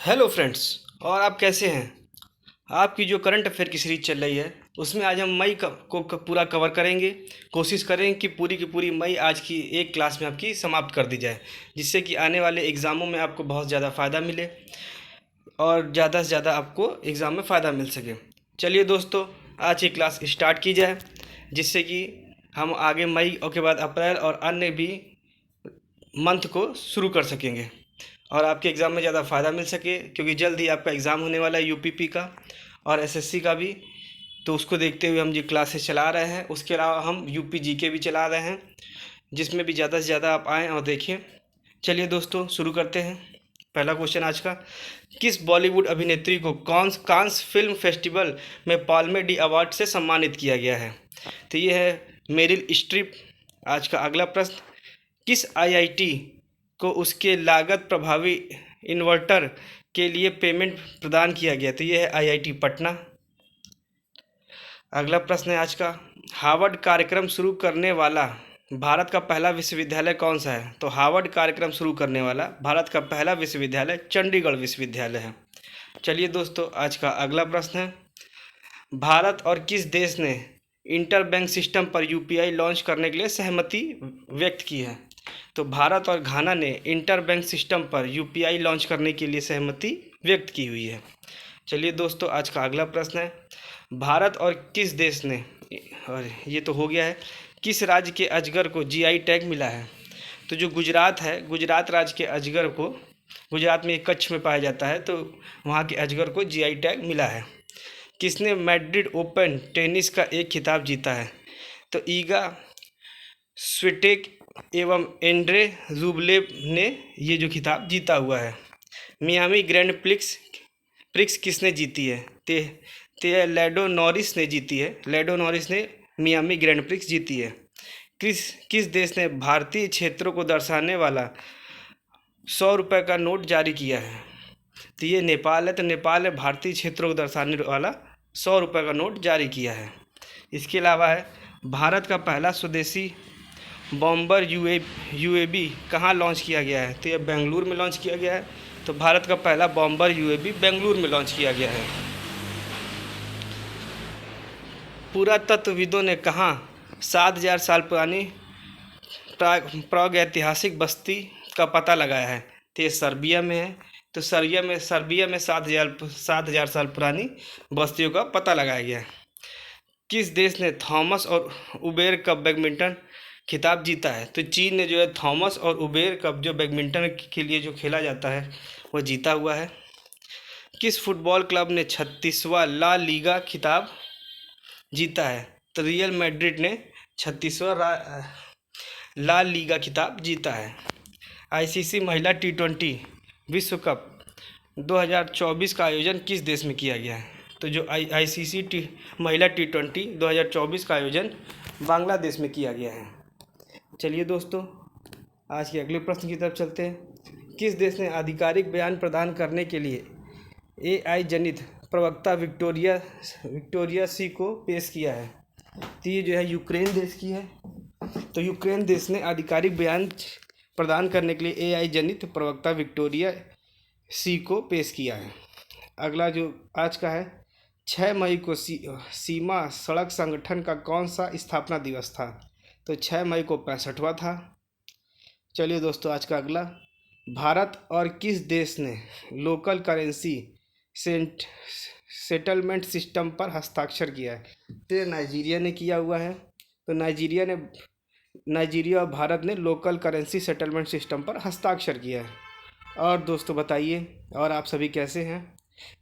Hello friends. और आप कैसे हैं? आपकी जो करंट अफेयर की सीरीज चल रही है उसमें आज हम मई को पूरा कवर करेंगे। कोशिश करें कि पूरी की पूरी मई आज की एक क्लास में आपकी समाप्त कर दी जाए, जिससे कि आने वाले एग्ज़ामों में आपको बहुत ज़्यादा फ़ायदा मिले और ज़्यादा से ज़्यादा आपको एग्ज़ाम में फ़ायदा मिल सके। चलिए दोस्तों, आज की क्लास स्टार्ट की जाए, जिससे कि हम आगे मई और के बाद अप्रैल और अन्य भी मंथ को शुरू कर सकेंगे और आपके एग्ज़ाम में ज़्यादा फ़ायदा मिल सके, क्योंकि जल्द ही आपका एग्ज़ाम होने वाला है यूपीपी का और एसएससी का भी। तो उसको देखते हुए हम ये क्लासेस चला रहे हैं। उसके अलावा हम यूपी जीके भी चला रहे हैं, जिसमें भी ज़्यादा से ज़्यादा आप आएँ और देखें। चलिए दोस्तों, शुरू करते हैं। पहला क्वेश्चन आज का, किस बॉलीवुड अभिनेत्री को कांस फिल्म फेस्टिवल में पाल्मे डी अवार्ड से सम्मानित किया गया है? तो ये है मेरिल स्ट्रिप। आज का अगला प्रश्न, किस आईआईटी को उसके लागत प्रभावी इन्वर्टर के लिए पेमेंट प्रदान किया गया? तो ये है आईआईटी पटना। अगला प्रश्न है आज का, हार्वर्ड कार्यक्रम शुरू करने वाला भारत का पहला विश्वविद्यालय कौन सा है? तो हार्वर्ड कार्यक्रम शुरू करने वाला भारत का पहला विश्वविद्यालय चंडीगढ़ विश्वविद्यालय है। चलिए दोस्तों, आज का अगला प्रश्न है, भारत और किस देश ने इंटर बैंक सिस्टम पर यूपीआई लॉन्च करने के लिए सहमति व्यक्त की है? तो भारत और घाना ने इंटर बैंक सिस्टम पर यूपीआई लॉन्च करने के लिए सहमति व्यक्त की हुई है। चलिए दोस्तों, आज का अगला प्रश्न है, भारत और किस देश ने, और ये तो हो गया है, किस राज्य के अजगर को जीआई टैग मिला है? तो जो गुजरात है, गुजरात राज्य के अजगर को, गुजरात में कच्छ में पाया जाता है, तो वहाँ के अजगर को जीआई टैग मिला है। किसने मैड्रिड ओपन टेनिस का एक खिताब जीता है? तो ईगा स्विटेक एवं एंड्रे रूबलेव ने ये जो खिताब जीता हुआ है। मियामी ग्रैंड प्रिक्स किसने जीती है? ते लेडो नॉरिस ने जीती है। लेडो नॉरिस ने मियामी ग्रैंड प्रिक्स जीती है। किस देश ने भारतीय क्षेत्रों को दर्शाने वाला 100 रुपये का नोट जारी किया है? तो ये नेपाल है। तो नेपाल ने भारतीय क्षेत्रों को दर्शाने वाला 100 रुपये का नोट जारी किया है। इसके अलावा है, भारत का पहला स्वदेशी बॉम्बर यूएवी कहाँ लॉन्च किया गया है? तो यह बेंगलुरु में लॉन्च किया गया है। तो भारत का पहला बॉम्बर यूएवी बेंगलुरु में लॉन्च किया गया है। पुरातत्वविदों ने कहाँ 7,000 साल पुरानी प्रागैतिहासिक बस्ती का पता लगाया है? तो ये सर्बिया में है। तो सर्बिया में 7,000 साल पुरानी बस्तियों का पता लगाया गया है। किस देश ने थॉमस और उबेर कप बैडमिंटन खिताब जीता है? तो चीन ने जो है थॉमस और उबेर कप जो बैडमिंटन के लिए जो खेला जाता है वो जीता हुआ है। किस फुटबॉल क्लब ने 36वां ला लीगा खिताब जीता है? तो रियल मैड्रिड ने 36वां ला लीगा खिताब जीता है। आईसीसी महिला टी20 विश्व कप 2024 का आयोजन किस देश में किया गया है? तो जो आईसीसी महिला टी20 2024 का आयोजन बांग्लादेश में किया गया है। चलिए दोस्तों, आज के अगले प्रश्न की तरफ चलते हैं। किस देश ने आधिकारिक बयान प्रदान करने के लिए एआई जनित प्रवक्ता विक्टोरिया सी को पेश किया है? तो ये जो है यूक्रेन देश की है। तो यूक्रेन देश ने आधिकारिक बयान प्रदान करने के लिए एआई जनित प्रवक्ता विक्टोरिया सी को पेश किया है। अगला जो आज का है, 6 मई को सीमा सड़क संगठन का कौन सा स्थापना दिवस था? तो 6 मई को 65वां था। चलिए दोस्तों, आज का अगला, भारत और किस देश ने लोकल करेंसी सेटलमेंट सिस्टम पर हस्ताक्षर किया है? तो नाइजीरिया ने किया हुआ है। तो नाइजीरिया और भारत ने लोकल करेंसी सेटलमेंट सिस्टम पर हस्ताक्षर किया है। और दोस्तों बताइए, और आप सभी कैसे हैं?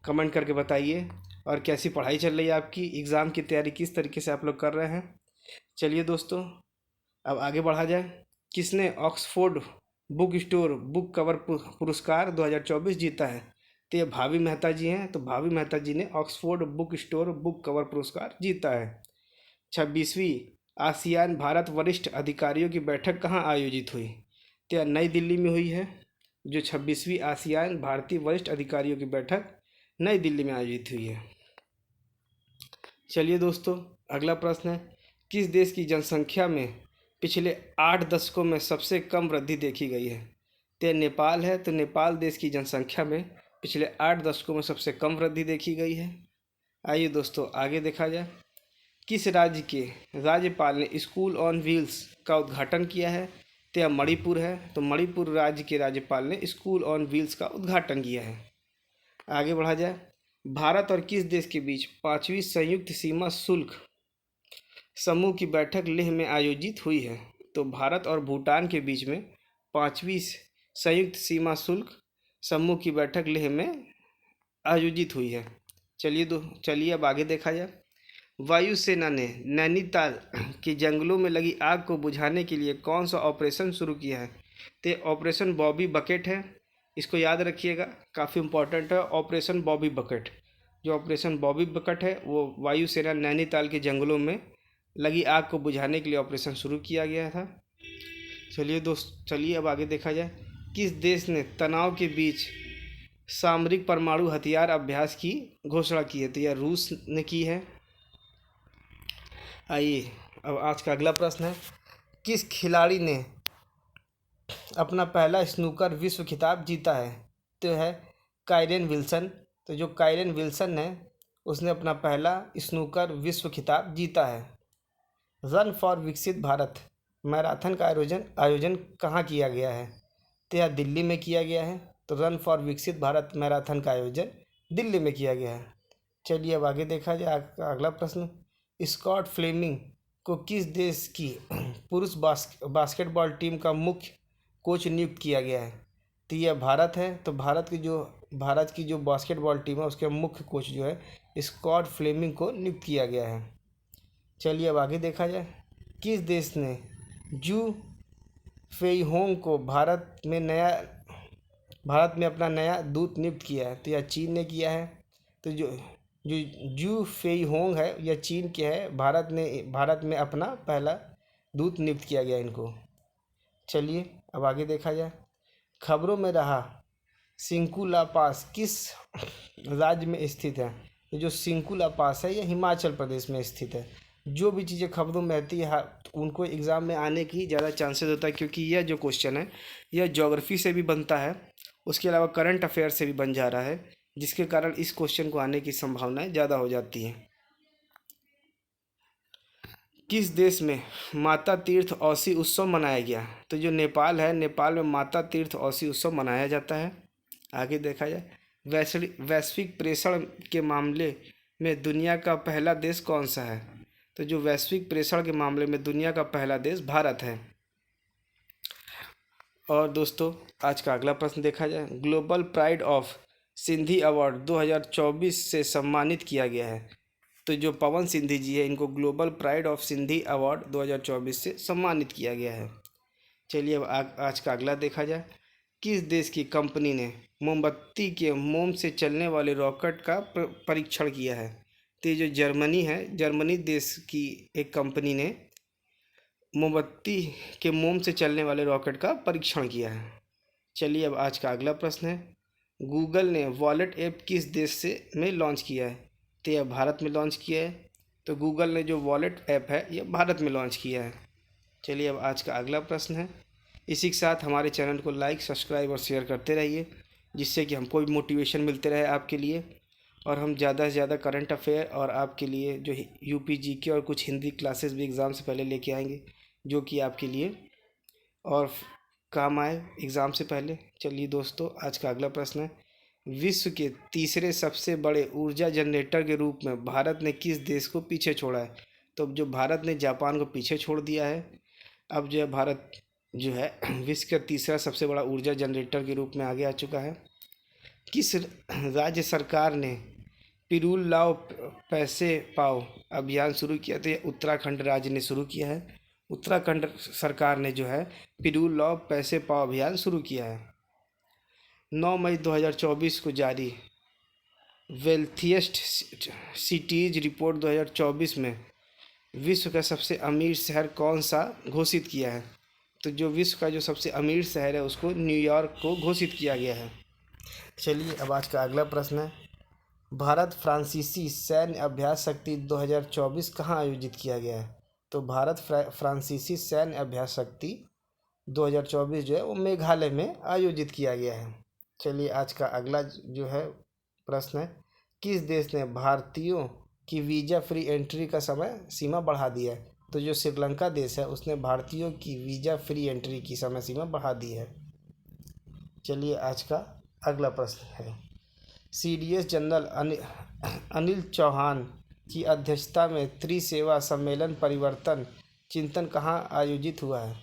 कमेंट करके बताइए। और कैसी पढ़ाई चल रही है आपकी? एग्ज़ाम की तैयारी किस तरीके से आप लोग कर रहे हैं? चलिए दोस्तों, अब आगे बढ़ा जाए। किसने Oxford book store book cover पुरस्कार 2024 जीता है? तो ये भावी मेहता जी हैं। तो भावी मेहता जी ने Oxford book store book cover पुरस्कार जीता है। 26वीं आसियान भारत वरिष्ठ अधिकारियों की बैठक कहाँ आयोजित हुई? तो यह नई दिल्ली में हुई है। जो 26वीं आसियान भारतीय वरिष्ठ अधिकारियों की बैठक नई दिल्ली में आयोजित हुई है। चलिए दोस्तों, अगला प्रश्न है, किस देश की जनसंख्या में पिछले 8 दशकों में सबसे कम वृद्धि देखी गई है? तो नेपाल है। तो नेपाल देश की जनसंख्या में पिछले 8 दशकों में सबसे कम वृद्धि देखी गई है। आइए दोस्तों आगे देखा जाए। किस राज्य के राज्यपाल ने स्कूल ऑन व्हील्स का उद्घाटन किया है? तो यह मणिपुर है। तो मणिपुर राज्य के राज्यपाल ने स्कूल ऑन व्हील्स का उद्घाटन किया है। आगे बढ़ा जाए। भारत और किस देश के बीच 5वीं संयुक्त सीमा शुल्क समूह की बैठक लेह में आयोजित हुई है? तो भारत और भूटान के बीच में 5वीं संयुक्त सीमा शुल्क समूह की बैठक लेह में आयोजित हुई है। चलिए अब आगे देखा जाए। वायुसेना ने नैनीताल के जंगलों में लगी आग को बुझाने के लिए कौन सा ऑपरेशन शुरू किया है? तो ऑपरेशन बॉबी बकेट है। इसको याद रखिएगा, काफ़ी इंपॉर्टेंट है ऑपरेशन बॉबी बकेट। जो ऑपरेशन बॉबी बकेट है वो वायुसेना नैनीताल के जंगलों में लगी आग को बुझाने के लिए ऑपरेशन शुरू किया गया था। चलिए अब आगे देखा जाए। किस देश ने तनाव के बीच सामरिक परमाणु हथियार अभ्यास की घोषणा की है? तो यह रूस ने की है। आइए अब आज का अगला प्रश्न है। किस खिलाड़ी ने अपना पहला स्नूकर विश्व खिताब जीता है? तो है काइरन विल्सन। तो जो काइरन विल्सन है उसने अपना पहला स्नूकर विश्व खिताब जीता है। रन फॉर विकसित भारत मैराथन का आयोजन कहाँ किया गया है? तो यह दिल्ली में किया गया है। तो रन फॉर विकसित भारत मैराथन का आयोजन दिल्ली में किया गया है। चलिए अब आगे देखा जाए। अगला प्रश्न। स्कॉट फ्लेमिंग को किस देश की पुरुष बास्केटबॉल टीम का मुख्य कोच नियुक्त किया गया है? तो यह भारत है। तो भारत की जो बास्केटबॉल टीम है उसके मुख्य कोच जो है स्कॉट फ्लेमिंग को नियुक्त किया गया है। चलिए अब आगे देखा जाए। किस देश ने जू फेईहोंग को भारत में अपना नया दूत नियुक्त किया है? तो यह चीन ने किया है। तो जो जो जू फेईहोंग है यह चीन के है। भारत में अपना पहला दूत नियुक्त किया गया इनको। चलिए अब आगे देखा जाए। खबरों में रहा सिंकुला पास किस राज्य में स्थित है? ये जो सिंकुला पास है यह हिमाचल प्रदेश में स्थित है। जो भी चीज़ें खबरों में आती है उनको एग्ज़ाम में आने की ज़्यादा चांसेस होता है, क्योंकि यह जो क्वेश्चन है यह ज्योग्राफी से भी बनता है, उसके अलावा करंट अफेयर से भी बन जा रहा है, जिसके कारण इस क्वेश्चन को आने की संभावनाएं ज़्यादा हो जाती हैं। किस देश में माता तीर्थ औसी उत्सव मनाया गया? तो जो नेपाल है, नेपाल में माता तीर्थ औसी उत्सव मनाया जाता है। आगे देखा जाए। वैश्विक प्रेषण के मामले में दुनिया का पहला देश कौन सा है? तो जो वैश्विक प्रेषण के मामले में दुनिया का पहला देश भारत है। और दोस्तों आज का अगला प्रश्न देखा जाए। Global pride of Sindhi award 2024 से सम्मानित किया गया है। तो जो पवन सिंधी जी है इनको global pride of Sindhi award 2024 से सम्मानित किया गया है। चलिए अब आज का अगला देखा जाए। किस देश की कंपनी ने मोमबत्ती के मोम से चलने वाले रॉकेट का परीक्षण किया है? तो ये जो जर्मनी है, जर्मनी देश की एक कंपनी ने मोमबत्ती के मोम से चलने वाले रॉकेट का परीक्षण किया है। चलिए अब आज का अगला प्रश्न है। गूगल ने वॉलेट ऐप किस देश में लॉन्च किया है? तो यह भारत में लॉन्च किया है। तो गूगल ने जो वॉलेट ऐप है यह भारत में लॉन्च किया है। चलिए अब आज का अगला प्रश्न है। इसी के साथ हमारे चैनल को लाइक, सब्सक्राइब और शेयर करते रहिए, जिससे कि हमको भी मोटिवेशन मिलते रहे आपके लिए, और हम ज़्यादा से ज़्यादा करंट अफेयर और आपके लिए जो यूपी जीके और कुछ हिंदी क्लासेस भी एग्ज़ाम से पहले लेके आएंगे, जो कि आपके लिए और काम आए एग्ज़ाम से पहले। चलिए दोस्तों आज का अगला प्रश्न है। विश्व के तीसरे सबसे बड़े ऊर्जा जनरेटर के रूप में भारत ने किस देश को पीछे छोड़ा है? तो जो भारत ने जापान को पीछे छोड़ दिया है। अब जो है भारत जो है विश्व का तीसरा सबसे बड़ा ऊर्जा जनरेटर के रूप में आगे आ चुका है। किस राज्य सरकार ने पिरूल लाओ पैसे पाओ अभियान शुरू किया? तो ये उत्तराखंड राज्य ने शुरू किया है। उत्तराखंड सरकार ने जो है पिरूल लाओ पैसे पाओ अभियान शुरू किया है। 9 मई 2024 को जारी वेल्थिएस्ट सिटीज रिपोर्ट 2024 में विश्व का सबसे अमीर शहर कौन सा घोषित किया है? तो जो विश्व का जो सबसे अमीर शहर है उसको न्यूयॉर्क को घोषित किया गया है। चलिए अब आज का अगला प्रश्न है। भारत फ्रांसीसी सैन्य अभ्यास शक्ति 2024 कहाँ आयोजित किया गया है? तो भारत फ्रांसीसी सैन्य अभ्यास शक्ति 2024 जो है वो मेघालय में आयोजित किया गया है। चलिए आज का अगला जो है प्रश्न है, किस देश ने भारतीयों की वीज़ा फ्री एंट्री का समय सीमा बढ़ा दिया है? तो जो श्रीलंका देश है उसने भारतीयों की वीज़ा फ्री एंट्री की समय सीमा बढ़ा दी है। चलिए आज का अगला प्रश्न है, सीडीएस जनरल अनिल चौहान की अध्यक्षता में त्रिसेवा सम्मेलन परिवर्तन चिंतन कहाँ आयोजित हुआ है?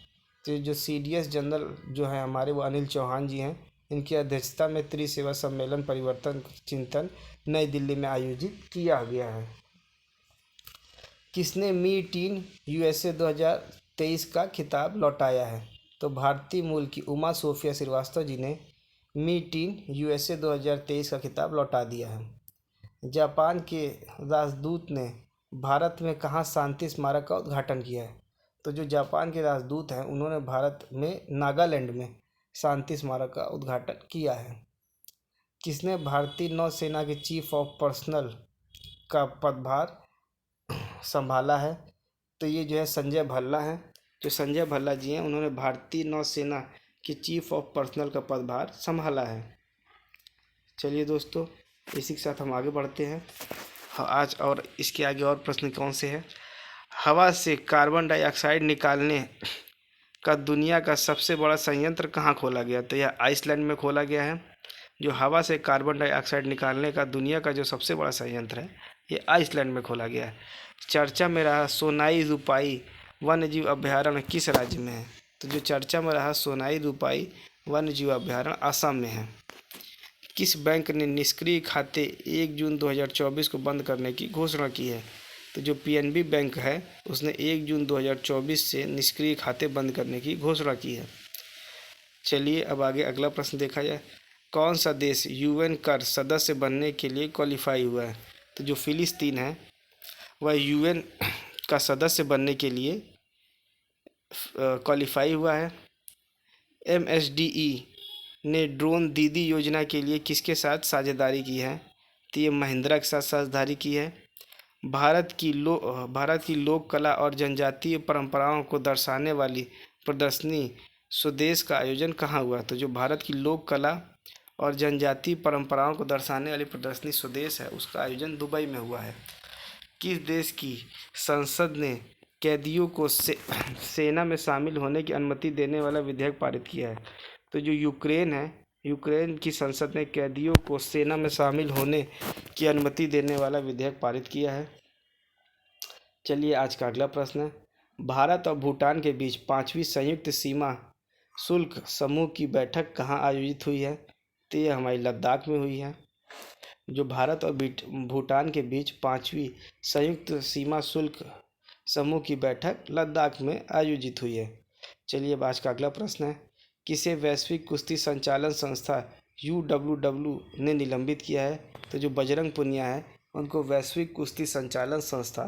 तो जो सीडीएस जनरल जो है हमारे वो अनिल चौहान जी हैं, इनकी अध्यक्षता में त्रिसेवा सम्मेलन परिवर्तन चिंतन नई दिल्ली में आयोजित किया गया है। किसने मी टीन यूएसए 2023 का खिताब लौटाया है? तो भारतीय मूल की उमा सोफिया श्रीवास्तव जी ने मी टीन यूएसए 2023 का खिताब लौटा दिया है। जापान के राजदूत ने भारत में कहाँ शांति स्मारक का उद्घाटन किया है? तो जो जापान के राजदूत हैं उन्होंने भारत में नागालैंड में शांति स्मारक का उद्घाटन किया है। किसने भारतीय नौसेना के चीफ ऑफ पर्सनल का पदभार संभाला है? तो ये जो है संजय भल्ला हैं। जो संजय भल्ला जी हैं उन्होंने भारतीय नौसेना के चीफ ऑफ पर्सनल का पदभार संभाला है। चलिए दोस्तों, इसी के साथ हम आगे बढ़ते हैं। आज और इसके आगे और प्रश्न कौन से हैं? हवा से कार्बन डाइऑक्साइड निकालने का दुनिया का सबसे बड़ा संयंत्र कहाँ खोला गया? तो यह आइसलैंड में खोला गया है। जो हवा से कार्बन डाइऑक्साइड निकालने का दुनिया का जो सबसे बड़ा संयंत्र है ये आइसलैंड में खोला गया है। चर्चा में रहा सोनाई रूपाई वन्यजीव अभयारण्य किस राज्य में है? तो जो चर्चा में रहा सोनाई रूपाई वन्यजीव अभयारण्य असम में है। किस बैंक ने निष्क्रिय खाते 1 जून 2024 को बंद करने की घोषणा की है? तो जो पीएनबी बैंक है उसने 1 जून 2024 से निष्क्रिय खाते बंद करने की घोषणा की है। चलिए अब आगे अगला प्रश्न देखा जाए, कौन सा देश यूएन का सदस्य बनने के लिए क्वालिफाई हुआ है? तो जो फिलिस्तीन है वह यूएन का सदस्य बनने के लिए क्वालिफाई हुआ है। एमएसडीई ने ड्रोन दीदी योजना के लिए किसके साथ साझेदारी की है? तो ये महिंद्रा के साथ साझेदारी की है। भारत की लोक कला और जनजातीय परंपराओं को दर्शाने वाली प्रदर्शनी स्वदेश का आयोजन कहाँ हुआ? तो जो भारत की लोक कला और जनजातीय परंपराओं को दर्शाने वाली प्रदर्शनी स्वदेश है उसका आयोजन दुबई में हुआ है। किस देश की संसद ने कैदियों को सेना में शामिल होने की अनुमति देने वाला विधेयक पारित किया है? तो जो यूक्रेन है, यूक्रेन की संसद ने कैदियों को सेना में शामिल होने की अनुमति देने वाला विधेयक पारित किया है। चलिए आज का अगला प्रश्न है, भारत और भूटान के बीच 5वीं संयुक्त सीमा शुल्क समूह की बैठक कहाँ आयोजित हुई है? तो ये हमारी लद्दाख में हुई है। जो भारत और भूटान के बीच 5वीं संयुक्त सीमा शुल्क समूह की बैठक लद्दाख में आयोजित हुई है। चलिए अब आज का अगला प्रश्न है, किसे वैश्विक कुश्ती संचालन संस्था UWW ने निलंबित किया है? तो जो बजरंग पुनिया है उनको वैश्विक कुश्ती संचालन संस्था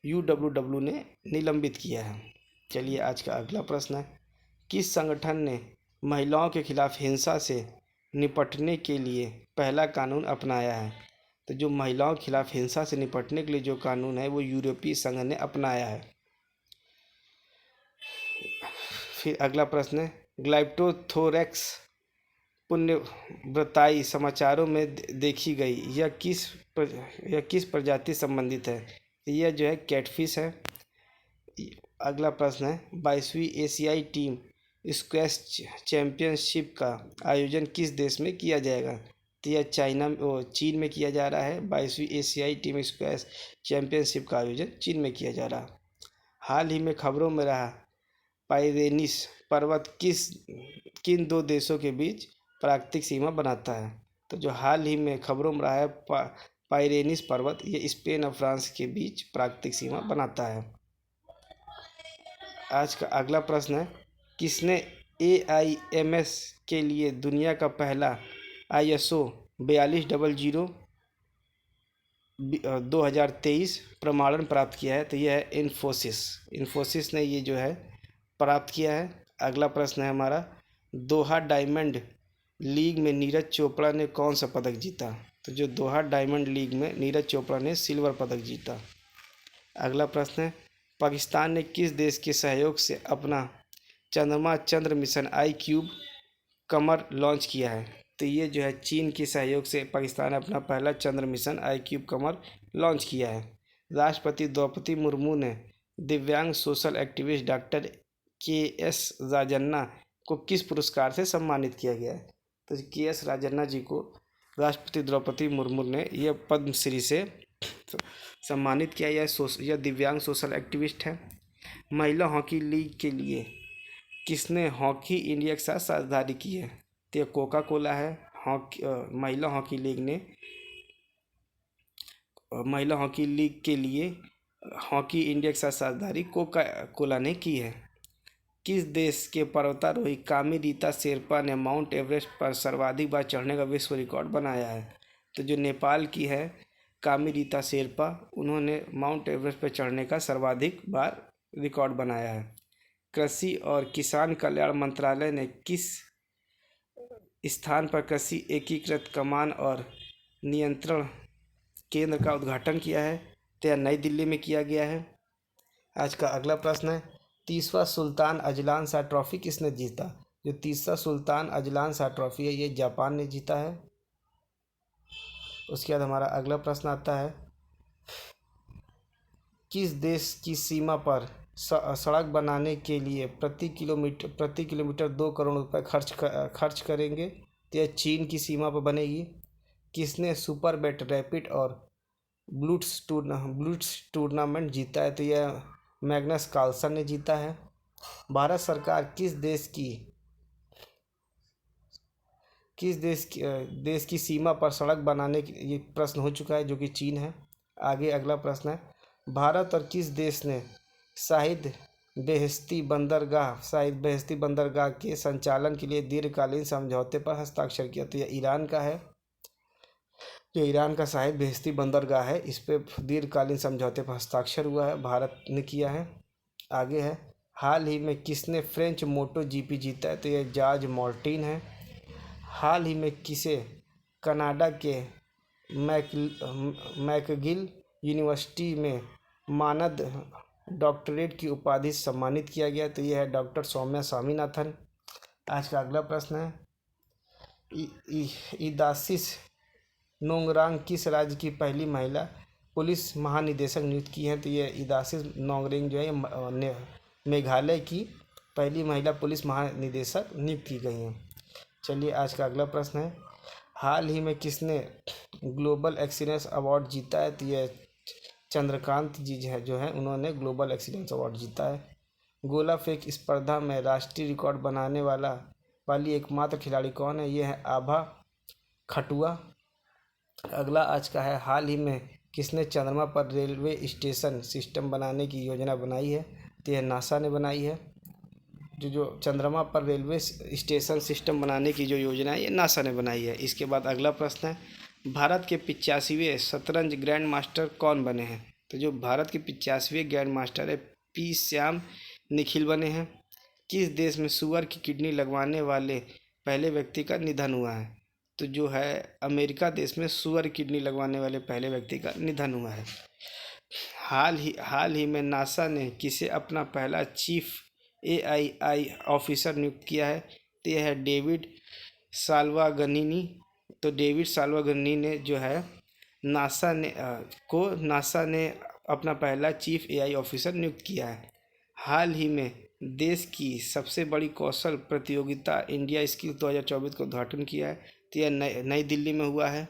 UWW ने निलंबित किया है। चलिए आज का अगला प्रश्न है, किस संगठन ने महिलाओं के खिलाफ हिंसा से निपटने के लिए पहला कानून अपनाया है? तो जो महिलाओं के खिलाफ हिंसा से निपटने के लिए जो कानून है वो यूरोपीय संघ ने अपनाया है। फिर अगला प्रश्न है, ग्लाइप्टोथोरैक्स पुण्यव्रताई समाचारों में देखी गई यह किस प्रजाति संबंधित है? यह जो है कैटफिश है। अगला प्रश्न है, 22वीं एशियाई टीम स्क्वैश चैंपियनशिप का आयोजन किस देश में किया जाएगा? तो यह चीन में किया जा रहा है। 22वीं एशियाई टीम स्क्वैश चैंपियनशिप का आयोजन चीन में किया जा रहा है। हाल ही में खबरों में रहा पाइरेनीस पर्वत किन दो देशों के बीच प्राकृतिक सीमा बनाता है? तो जो हाल ही में खबरों में रहा है पाइरेनीस पर्वत ये स्पेन और फ्रांस के बीच प्राकृतिक सीमा बनाता है। आज का अगला प्रश्न है, किसने AIMS के लिए दुनिया का पहला ISO 4200 2023 प्रमाणन प्राप्त किया है? तो यह है इन्फोसिस ने ये जो है प्राप्त किया है। अगला प्रश्न है हमारा, दोहा डायमंड लीग में नीरज चोपड़ा ने कौन सा पदक जीता? तो जो दोहा डायमंड लीग में नीरज चोपड़ा ने सिल्वर पदक जीता। अगला प्रश्न है, पाकिस्तान ने किस देश के सहयोग से अपना चंद्रमा चंद्र मिशन ICube कमर लॉन्च किया है? तो ये जो है चीन के सहयोग से पाकिस्तान ने अपना पहला चंद्र मिशन आईक्यूब कमर लॉन्च किया है। राष्ट्रपति द्रौपदी मुर्मू ने दिव्यांग social activist doctor KS. Rajanna को किस पुरस्कार से सम्मानित किया गया है? तो के.एस. राजन्ना जी को राष्ट्रपति द्रौपदी मुर्मू ने यह पद्मश्री से सम्मानित किया। यह दिव्यांग सोशल एक्टिविस्ट है। महिला हॉकी लीग के लिए किसने हॉकी इंडिया के साथ साझेदारी की है? तो कोका कोला है। महिला हॉकी लीग के लिए हॉकी इंडिया के साथ साझेदारी कोका कोला ने की है। किस देश के पर्वतारोही कामी रीता शेरपा ने माउंट एवरेस्ट पर सर्वाधिक बार चढ़ने का विश्व रिकॉर्ड बनाया है? तो जो नेपाल की है कामी रीता शेरपा, उन्होंने माउंट एवरेस्ट पर चढ़ने का सर्वाधिक बार रिकॉर्ड बनाया है। कृषि और किसान कल्याण मंत्रालय ने किस स्थान पर कृषि एकीकृत कमान और नियंत्रण केंद्र का उद्घाटन किया है? तो यह नई दिल्ली में किया गया है। आज का अगला प्रश्न है 30वां सुल्तान अजलान शाह ट्रॉफी किसने जीता? जो 30वां सुल्तान अजलान शाह ट्रॉफी है ये जापान ने जीता है। उसके बाद हमारा अगला प्रश्न आता है किस देश की सीमा पर सड़क बनाने के लिए प्रति किलोमीटर 2 करोड़ रुपए खर्च करेंगे? तो यह चीन की सीमा पर बनेगी। किसने सुपर बैट रैपिड और ब्लूट्स टूर्नामेंट जीता है? तो यह मैग्नस कार्लसन ने जीता है। भारत सरकार किस देश की सीमा पर सड़क बनाने की, ये प्रश्न हो चुका है जो कि चीन है। आगे अगला प्रश्न है भारत और किस देश ने शाहिद बेहेश्ती बंदरगाह के संचालन के लिए दीर्घकालीन समझौते पर हस्ताक्षर किया? तो यह ईरान का है। जो ईरान का शाहिद बेहेश्ती बंदरगाह है इस पे दीर्घकालीन समझौते पर हस्ताक्षर हुआ है, भारत ने किया है। आगे है हाल ही में किसने फ्रेंच मोटो जीपी जीता है? तो यह जॉर्ज मार्टिन है। हाल ही में किसे कनाडा के मैकगिल यूनिवर्सिटी में मानद डॉक्टरेट की उपाधि से सम्मानित किया गया? तो यह है डॉक्टर सौम्या स्वामीनाथन। आज का अगला प्रश्न है इदासिस नोंगरांग किस राज्य की पहली महिला पुलिस महानिदेशक नियुक्त की है? तो ये इदासिस नोंगरेंग जो है मेघालय की पहली महिला पुलिस महानिदेशक नियुक्त की गई हैं। चलिए आज का अगला प्रश्न है हाल ही में किसने ग्लोबल एक्सीलेंस अवार्ड जीता है? तो ये चंद्रकांत जी जो है उन्होंने ग्लोबल एक्सीलेंस अवार्ड जीता है। गोला फेंक स्पर्धा में राष्ट्रीय रिकॉर्ड बनाने वाली एकमात्र खिलाड़ी कौन है? ये है आभा खटुआ। अगला आज का है हाल ही में किसने चंद्रमा पर रेलवे स्टेशन सिस्टम बनाने की योजना बनाई है? तो यह नासा ने बनाई है। जो चंद्रमा पर रेलवे स्टेशन सिस्टम बनाने की जो योजना है ये नासा ने बनाई है। इसके बाद अगला प्रश्न है भारत के 85वें शतरंज ग्रैंड मास्टर कौन बने हैं? तो जो भारत के 85वें ग्रैंड मास्टर है पी श्याम निखिल बने हैं। किस देश में सुअर की किडनी लगवाने वाले पहले व्यक्ति का निधन हुआ है? तो जो है अमेरिका देश में सुअर किडनी लगवाने वाले पहले व्यक्ति का निधन हुआ है। हाल ही में नासा ने किसे अपना पहला चीफ एआई ऑफिसर नियुक्त किया है? तो यह है डेविड साल्वागनिनी। तो डेविड साल्वागनिनी ने जो है नासा ने अपना पहला चीफ एआई ऑफिसर नियुक्त किया है। हाल ही में देश की सबसे बड़ी कौशल प्रतियोगिता इंडिया स्किल 2024 का उद्घाटन किया है। तो यह नई दिल्ली में हुआ है।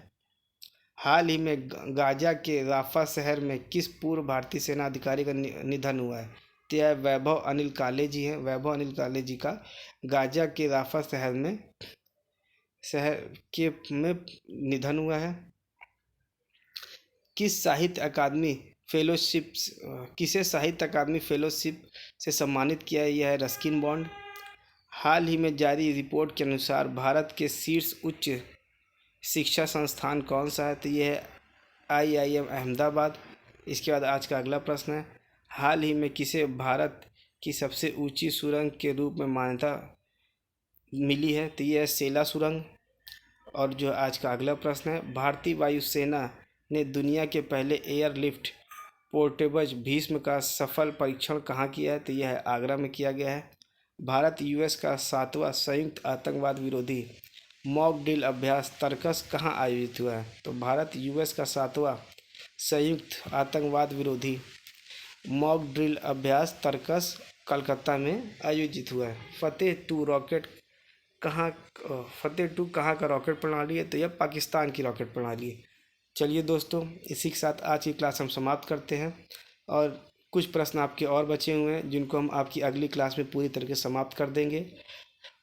हाल ही में गाजा के राफा शहर में किस पूर्व भारतीय सेना अधिकारी का निधन हुआ है? तो यह वैभव अनिल काले जी हैं। वैभव अनिल काले जी का गाजा के राफा शहर में निधन हुआ है। किसे साहित्य अकादमी फेलोशिप से सम्मानित किया है? यह है रस्किन बॉन्ड। हाल ही में जारी रिपोर्ट के अनुसार भारत के शीर्ष उच्च शिक्षा संस्थान कौन सा है? तो यह है IIM अहमदाबाद। इसके बाद आज का अगला प्रश्न है हाल ही में किसे भारत की सबसे ऊंची सुरंग के रूप में मान्यता मिली है? तो यह है सेला सुरंग। और जो आज का अगला प्रश्न है भारतीय वायुसेना ने दुनिया के पहले एयरलिफ्ट पोर्टेबल भीष्म का सफल परीक्षण कहाँ किया है? तो यह है आगरा में किया गया है। भारत US का 7वां संयुक्त आतंकवाद विरोधी मॉक ड्रिल अभ्यास तर्कस कहाँ आयोजित हुआ है? तो भारत यूएस का 7वां संयुक्त आतंकवाद विरोधी मॉक ड्रिल अभ्यास तर्कस कलकत्ता में आयोजित हुआ है। कहाँ फतेह टू कहाँ का रॉकेट प्रणाली है? तो यह पाकिस्तान की रॉकेट प्रणाली है। चलिए दोस्तों, इसी के साथ आज की क्लास हम समाप्त करते हैं और कुछ प्रश्न आपके और बचे हुए हैं जिनको हम आपकी अगली क्लास में पूरी तरीके से समाप्त कर देंगे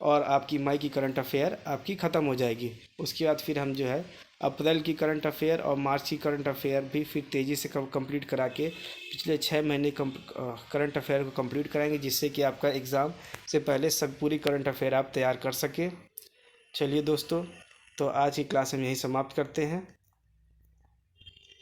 और आपकी मई की करंट अफेयर आपकी ख़त्म हो जाएगी। उसके बाद फिर हम जो है अप्रैल की करंट अफेयर और मार्च की करंट अफेयर भी फिर तेज़ी से कंप्लीट करा के पिछले 6 महीने करंट अफेयर को कंप्लीट कराएंगे, जिससे कि आपका एग्ज़ाम से पहले सब पूरी करंट अफेयर आप तैयार कर सकें। चलिए दोस्तों, तो आज की क्लास हम यहीं समाप्त करते हैं।